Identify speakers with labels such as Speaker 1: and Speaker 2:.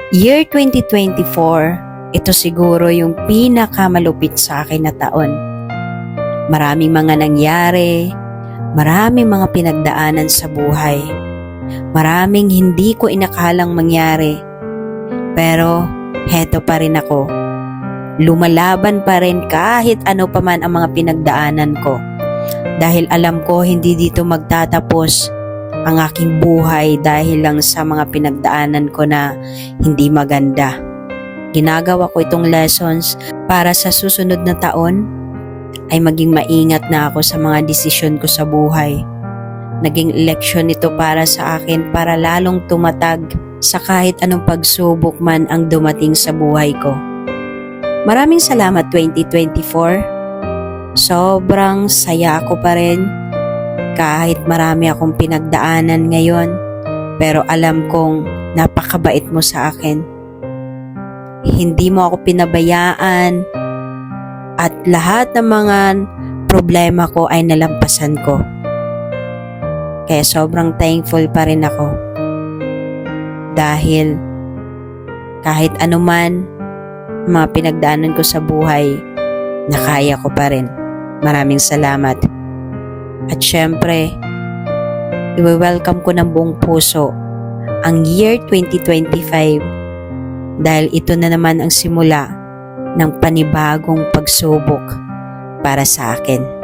Speaker 1: Year 2024, ito siguro yung pinakamalupit sa akin na taon. Maraming mga nangyari, maraming mga pinagdaanan sa buhay. Maraming hindi ko inakalang mangyari. Pero heto pa rin ako. Lumalaban pa rin kahit ano pa man ang mga pinagdaanan ko. Dahil alam ko hindi dito magtatapos ang aking buhay dahil lang sa mga pinagdaanan ko na hindi maganda. Ginagawa ko itong lessons para sa susunod na taon ay maging maingat na ako sa mga desisyon ko sa buhay. Naging leksyon ito para sa akin para lalong tumatag sa kahit anong pagsubok man ang dumating sa buhay ko. Maraming salamat 2024. Sobrang saya ako pa rin kahit marami akong pinagdaanan ngayon, pero alam kong napakabait mo sa akin. Hindi mo ako pinabayaan at lahat ng mga problema ko ay nalampasan ko. Kaya sobrang thankful pa rin ako. Dahil kahit anuman mga pinagdaanan ko sa buhay, nakaya ko pa rin. Maraming salamat. At syempre, i-welcome ko ng buong puso ang year 2025 dahil ito na naman ang simula ng panibagong pagsubok para sa akin.